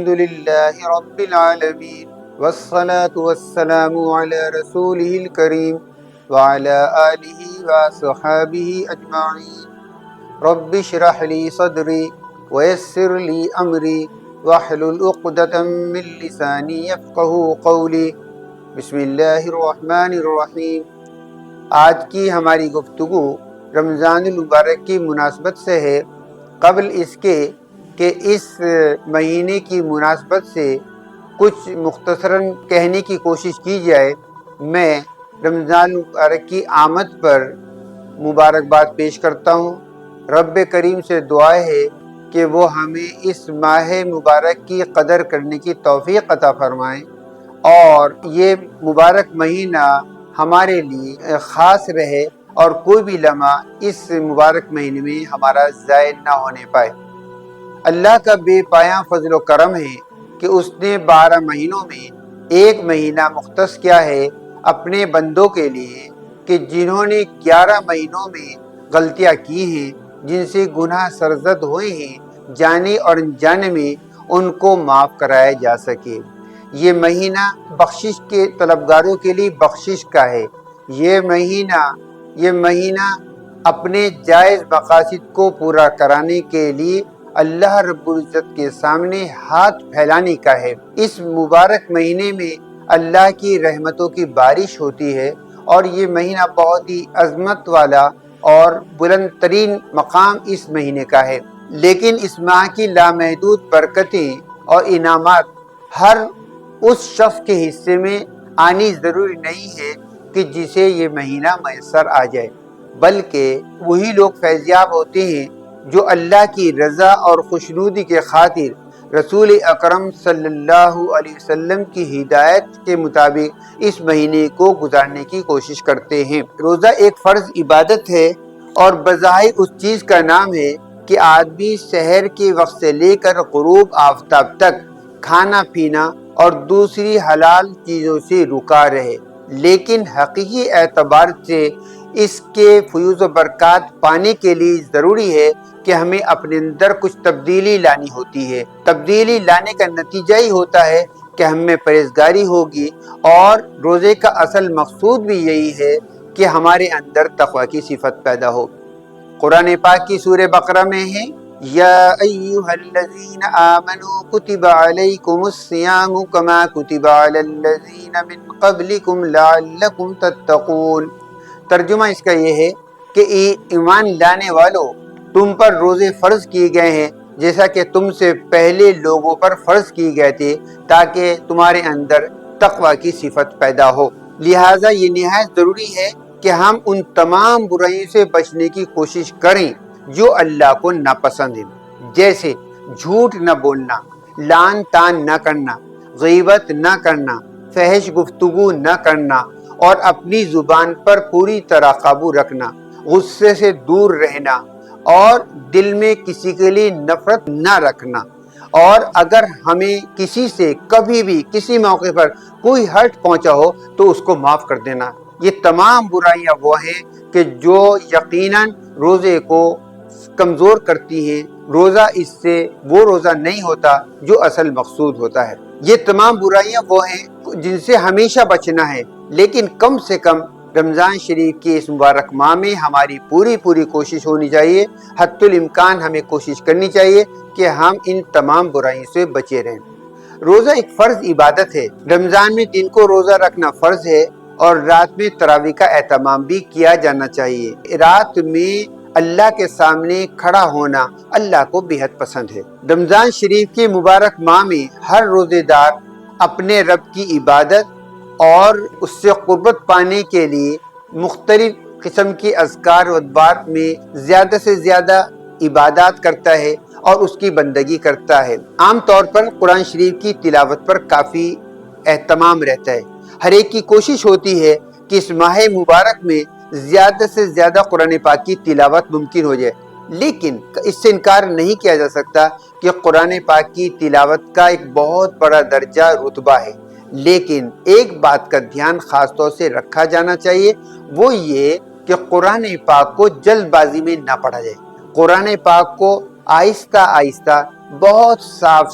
الحمد لله رب العالمين والصلاة والسلام على رسوله الكريم وعلى آله وصحابه أجمعين رب اشرح لي صدري ويسر لي أمري واحلل عقدة من لساني يفقهوا قولي بسم اللہ الرحمن الرحیم۔ آج کی ہماری گفتگو رمضان المبارک کی مناسبت سے ہے۔ قبل اس کے کہ اس مہینے کی مناسبت سے کچھ مختصراً کہنے کی کوشش کی جائے، میں رمضان المبارک کی آمد پر مبارکباد پیش کرتا ہوں۔ رب کریم سے دعا ہے کہ وہ ہمیں اس ماہ مبارک کی قدر کرنے کی توفیق عطا فرمائیں اور یہ مبارک مہینہ ہمارے لیے خاص رہے اور کوئی بھی لمحہ اس مبارک مہینے میں ہمارا ضائع نہ ہونے پائے۔ اللہ کا بے پایاں فضل و کرم ہے کہ اس نے 12 مہینوں میں ایک مہینہ مختص کیا ہے اپنے بندوں کے لیے کہ جنہوں نے 11 مہینوں میں غلطیاں کی ہیں، جن سے گناہ سرزد ہوئے ہیں، جانے اور انجانے میں ان کو معاف کرایا جا سکے۔ یہ مہینہ بخشش کے طلبگاروں کے لیے بخشش کا ہے۔ یہ مہینہ اپنے جائز مقاصد کو پورا کرانے کے لیے اللہ رب العزت کے سامنے ہاتھ پھیلانے کا ہے۔ اس مبارک مہینے میں اللہ کی رحمتوں کی بارش ہوتی ہے اور یہ مہینہ بہت ہی عظمت والا اور بلند ترین مقام اس مہینے کا ہے۔ لیکن اس ماہ کی لامحدود برکتیں اور انعامات ہر اس شخص کے حصے میں آنی ضروری نہیں ہے کہ جسے یہ مہینہ میسر آ جائے، بلکہ وہی لوگ فیضیاب ہوتے ہیں جو اللہ کی رضا اور خوشنودی کے خاطر رسول اکرم صلی اللہ علیہ وسلم کی ہدایت کے مطابق اس مہینے کو گزارنے کی کوشش کرتے ہیں۔ روزہ ایک فرض عبادت ہے اور بظاہر اس چیز کا نام ہے کہ آدمی سحر کے وقت سے لے کر غروب آفتاب تک کھانا پینا اور دوسری حلال چیزوں سے رکا رہے، لیکن حقیقی اعتبار سے اس کے فیوز و برکات پانے کے لیے ضروری ہے کہ ہمیں اپنے اندر کچھ تبدیلی لانی ہوتی ہے۔ تبدیلی لانے کا نتیجہ ہی ہوتا ہے کہ ہم میں پرہیزگاری ہوگی، اور روزے کا اصل مقصود بھی یہی ہے کہ ہمارے اندر تقوی کی صفت پیدا ہو۔ قرآن پاک کی سورہ بقرہ میں ہے یا ایھا الذین آمنوا کتب علیکم الصیام کما کتب علی الذین من قبلکم لعلکم تتقون۔ ترجمہ اس کا یہ ہے کہ ایمان لانے والوں، تم پر روزے فرض کیے گئے ہیں جیسا کہ تم سے پہلے لوگوں پر فرض کیے گئے تھے تاکہ تمہارے اندر تقوی کی صفت پیدا ہو۔ لہٰذا یہ نہایت ضروری ہے کہ ہم ان تمام برائیوں سے بچنے کی کوشش کریں جو اللہ کو ناپسند ہیں، جیسے جھوٹ نہ بولنا، لعن طعن نہ کرنا، غیبت نہ کرنا، فحش گفتگو نہ کرنا اور اپنی زبان پر پوری طرح قابو رکھنا، غصے سے دور رہنا اور دل میں کسی کے لیے نفرت نہ رکھنا، اور اگر ہمیں کسی سے کبھی بھی کسی موقع پر کوئی ہرٹ پہنچا ہو تو اس کو معاف کر دینا۔ یہ تمام برائیاں وہ ہیں کہ جو یقیناً روزے کو کمزور کرتی ہیں۔ روزہ اس سے وہ روزہ نہیں ہوتا جو اصل مقصود ہوتا ہے۔ یہ تمام برائیاں وہ ہیں جن سے ہمیشہ بچنا ہے، لیکن کم سے کم رمضان شریف کی اس مبارک ماہ میں ہماری پوری کوشش ہونی چاہیے، حتی الامکان ہمیں کوشش کرنی چاہیے کہ ہم ان تمام برائیوں سے بچے رہیں۔ روزہ ایک فرض عبادت ہے۔ رمضان میں دن کو روزہ رکھنا فرض ہے اور رات میں تراویح کا اہتمام بھی کیا جانا چاہیے۔ رات میں اللہ کے سامنے کھڑا ہونا اللہ کو بےحد پسند ہے۔ رمضان شریف کے مبارک ماہ میں ہر روزے دار اپنے رب کی عبادت اور اس سے قربت پانے کے لیے مختلف قسم کے اذکار و ادبار میں زیادہ سے زیادہ عبادات کرتا ہے اور اس کی بندگی کرتا ہے۔ عام طور پر قرآن شریف کی تلاوت پر کافی اہتمام رہتا ہے۔ ہر ایک کی کوشش ہوتی ہے کہ اس ماہ مبارک میں زیادہ سے زیادہ قرآن پاک کی تلاوت ممکن ہو جائے، لیکن اس سے انکار نہیں کیا جا سکتا کہ قرآن پاک کی تلاوت کا ایک بہت بڑا درجہ رتبہ ہے۔ لیکن ایک بات کا دھیان خاص طور سے رکھا جانا چاہیے، وہ یہ کہ قرآن پاک کو جلد بازی میں نہ پڑھا جائے۔ قرآن پاک کو آہستہ آہستہ بہت صاف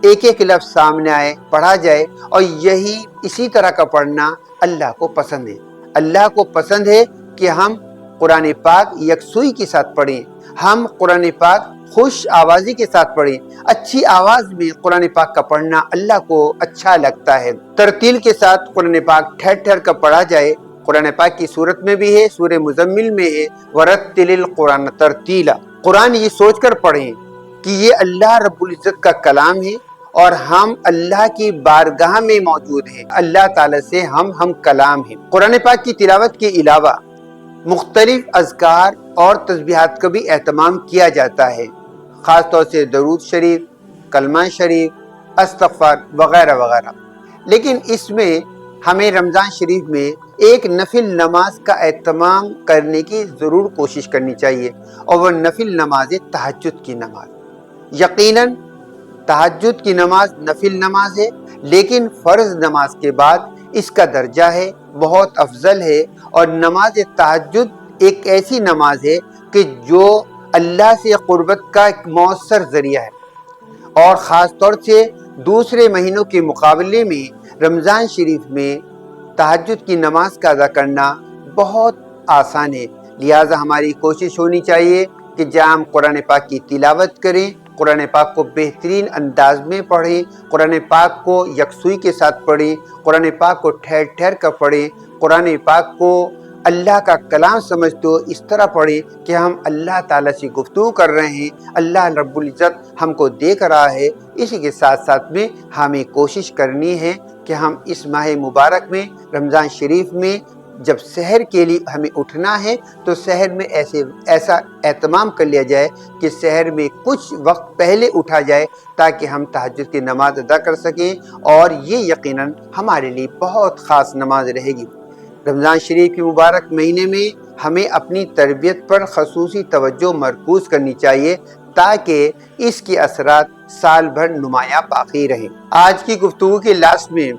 ایک ایک لفظ سامنے آئے، پڑھا جائے، اور یہی اسی طرح کا پڑھنا اللہ کو پسند ہے۔ اللہ کو پسند ہے کہ ہم قرآن پاک یکسوئی کے ساتھ پڑھیں، ہم قرآن پاک خوش آوازی کے ساتھ پڑھیں۔ اچھی آواز میں قرآن پاک کا پڑھنا اللہ کو اچھا لگتا ہے۔ ترتیل کے ساتھ قرآن پاک ٹھہر ٹھہر کر پڑھا جائے۔ قرآن پاک کی صورت میں بھی ہے، سورہ مزمل میں ہے، وَرَتِّلِ الْقُرْآنَ تَرْتِیلًا۔ قرآن یہ سوچ کر پڑھیں کہ یہ اللہ رب العزت کا کلام ہے اور ہم اللہ کی بارگاہ میں موجود ہیں، اللہ تعالیٰ سے ہم کلام ہیں۔ قرآن پاک کی تلاوت کے علاوہ مختلف اذکار اور تسبیحات کا بھی اہتمام کیا جاتا ہے، خاص طور سے درود شریف، کلمہ شریف، استغفار وغیرہ وغیرہ۔ لیکن اس میں ہمیں رمضان شریف میں ایک نفل نماز کا اہتمام کرنے کی ضرور کوشش کرنی چاہیے، اور وہ نفل نماز تہجد کی نماز۔ یقیناً تہجد کی نماز نفل نماز ہے، لیکن فرض نماز کے بعد اس کا درجہ ہے، بہت افضل ہے، اور نماز تہجد ایک ایسی نماز ہے کہ جو اللہ سے قربت کا ایک مؤثر ذریعہ ہے، اور خاص طور سے دوسرے مہینوں کے مقابلے میں رمضان شریف میں تہجد کی نماز کا ادا کرنا بہت آسان ہے۔ لہٰذا ہماری کوشش ہونی چاہیے کہ جہاں ہم قرآن پاک کی تلاوت کریں، قرآن پاک کو بہترین انداز میں پڑھیں، قرآن پاک کو یکسوئی کے ساتھ پڑھیں، قرآن پاک کو ٹھہر ٹھہر کر پڑھیں، قرآن پاک کو اللہ کا کلام سمجھتے ہو اس طرح پڑھیں کہ ہم اللہ تعالیٰ سے گفتگو کر رہے ہیں، اللہ رب العزت ہم کو دیکھ رہا ہے۔ اسی کے ساتھ ساتھ میں ہمیں کوشش کرنی ہے کہ ہم اس ماہ مبارک میں رمضان شریف میں جب سحر کے لیے ہمیں اٹھنا ہے تو سحر میں ایسا اہتمام کر لیا جائے کہ سحر میں کچھ وقت پہلے اٹھا جائے تاکہ ہم تہجد کی نماز ادا کر سکیں، اور یہ یقیناً ہمارے لیے بہت خاص نماز رہے گی۔ رمضان شریف کے مبارک مہینے میں ہمیں اپنی تربیت پر خصوصی توجہ مرکوز کرنی چاہیے تاکہ اس کے اثرات سال بھر نمایاں باقی رہیں۔ آج کی گفتگو کے لاسٹ میں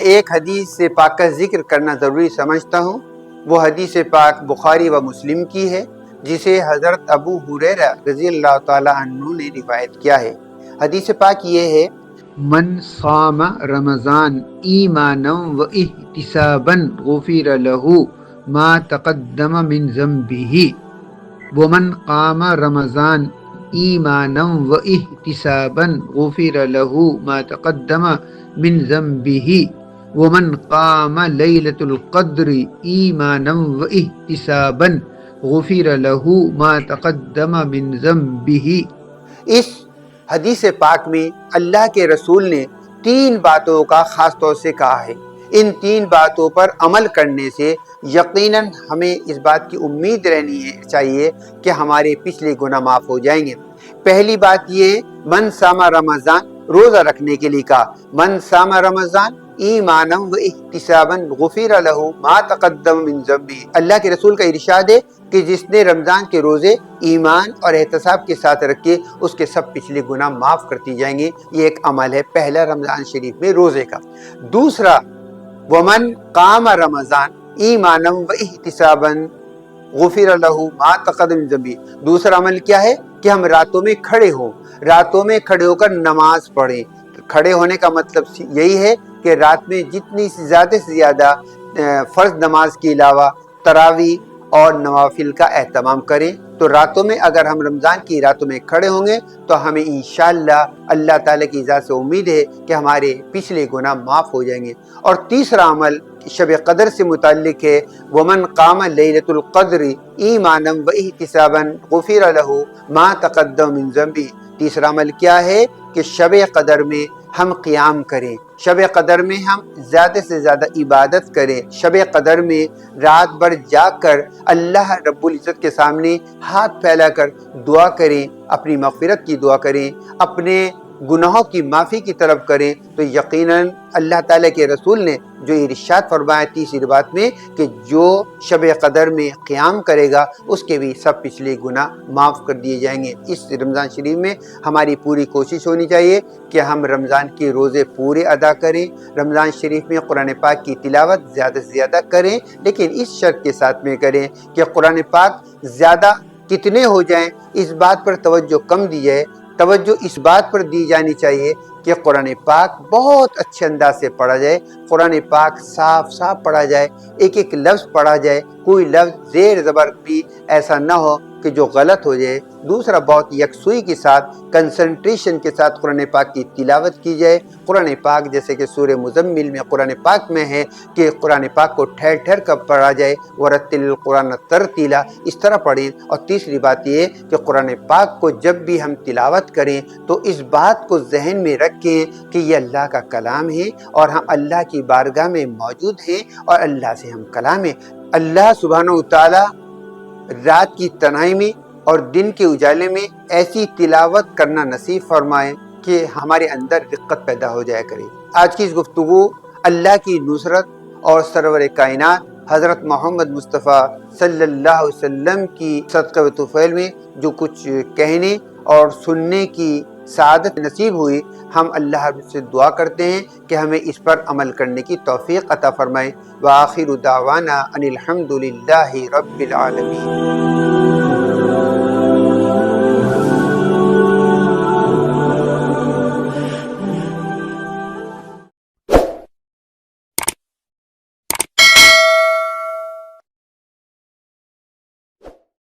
ایک حدیث پاک کا ذکر کرنا ضروری سمجھتا ہوں۔ وہ حدیث پاک بخاری و مسلم کی ہے، جسے حضرت ابو ہریرہ رضی اللہ تعالی عنہ نے روایت کیا ہے۔ حدیث پاک یہ ہے: من صام رمضان ایمانا و احتسابا غفر له ما تقدم من ذنبه ومن قام رمضان ایمانا و احتسابا غفر له ما تقدم من ذنبه ومن قام لیلۃ القدر ایمانا و احتسابا غفر له ما تقدم من ذنبه۔ اس حدیث پاک میں اللہ کے رسول نے 3 باتوں کا خاص طور سے کہا ہے۔ ان 3 باتوں پر عمل کرنے سے یقیناً ہمیں اس بات کی امید رہنی چاہیے کہ ہمارے پچھلے گناہ معاف ہو جائیں گے۔ پہلی بات یہ، من صام رمضان، روزہ رکھنے کے لیے کہا، من صام رمضان ایمانا و احتسابا غفر له ما تقدم من ذنبه۔ اللہ کے رسول کا ارشاد ہے کہ جس نے رمضان کے روزے ایمان اور احتساب کے ساتھ رکھے اس کے سب پچھلے گناہ معاف کرتی جائیں گے۔ یہ ایک عمل ہے پہلا رمضان شریف میں روزے کا۔ دوسرا، ومن قام رمضان ایمانا و احتسابا غفر له ما تقدم من ذنبه۔ دوسرا عمل کیا ہے کہ ہم راتوں میں کھڑے ہوں، راتوں میں کھڑے ہو کر نماز پڑھیں۔ کھڑے ہونے کا مطلب یہی ہے کہ رات میں جتنی زیادہ سے زیادہ فرض نماز کے علاوہ تراویح اور نوافل کا اہتمام کریں۔ تو راتوں میں اگر ہم رمضان کی راتوں میں کھڑے ہوں گے تو ہمیں انشاءاللہ اللہ تعالیٰ کی ذات سے امید ہے کہ ہمارے پچھلے گناہ معاف ہو جائیں گے۔ اور تیسرا عمل شب قدر سے متعلق ہے، ومن قام لیلۃ القدر ایمانا و احتسابا غفر له ما تقدم من ذنبه۔ تیسرا عمل کیا ہے کہ شب قدر میں ہم قیام کریں، شب قدر میں ہم زیادہ سے زیادہ عبادت کریں، شب قدر میں رات بھر جاگ کر اللہ رب العزت کے سامنے ہاتھ پھیلا کر دعا کریں، اپنی مغفرت کی دعا کریں، اپنے گناہوں کی معافی کی طلب کریں۔ تو یقیناً اللہ تعالیٰ کے رسول نے جو ارشاد فرمایا تیسری بات میں کہ جو شب قدر میں قیام کرے گا اس کے بھی سب پچھلے گناہ معاف کر دیے جائیں گے۔ اس رمضان شریف میں ہماری پوری کوشش ہونی چاہیے کہ ہم رمضان کے روزے پورے ادا کریں، رمضان شریف میں قرآن پاک کی تلاوت زیادہ سے زیادہ کریں، لیکن اس شرط کے ساتھ میں کریں کہ قرآن پاک زیادہ کتنے ہو جائیں اس بات پر توجہ کم دی جائے، توجہ اس بات پر دی جانی چاہیے کہ قرآن پاک بہت اچھے انداز سے پڑھا جائے، قرآن پاک صاف صاف پڑھا جائے، ایک ایک لفظ پڑھا جائے، کوئی لفظ زیر زبر بھی ایسا نہ ہو کہ جو غلط ہو جائے۔ دوسرا، بہت یکسوئی کے ساتھ، کنسنٹریشن کے ساتھ قرآن پاک کی تلاوت کی جائے۔ قرآن پاک جیسے کہ سورہ مزمل میں قرآن پاک میں ہے کہ قرآن پاک کو ٹھہر ٹھہر کر پڑھا جائے، ورتل القرآن ترتیلا، اس طرح پڑھیں۔ اور تیسری بات یہ کہ قرآن پاک کو جب بھی ہم تلاوت کریں تو اس بات کو ذہن میں رکھیں کہ یہ اللہ کا کلام ہے اور ہم اللہ کی بارگاہ میں موجود ہیں اور اللہ سے ہم کلام ہیں۔ اللہ سبحانہ وتعالی رات کی تنہائی میں اور دن کے اجالے میں ایسی تلاوت کرنا نصیب فرمائے کہ ہمارے اندر رقت پیدا ہو جایا کرے۔ آج کی اس گفتگو اللہ کی نصرت اور سرور کائنات حضرت محمد مصطفیٰ صلی اللہ علیہ وسلم کی صدقہ و طفیل میں جو کچھ کہنے اور سننے کی سعادت نصیب ہوئی، ہم اللہ سے دعا کرتے ہیں کہ ہمیں اس پر عمل کرنے کی توفیق عطا فرمائے۔ وآخر دعوانا ان الحمد للہ رب العالمین۔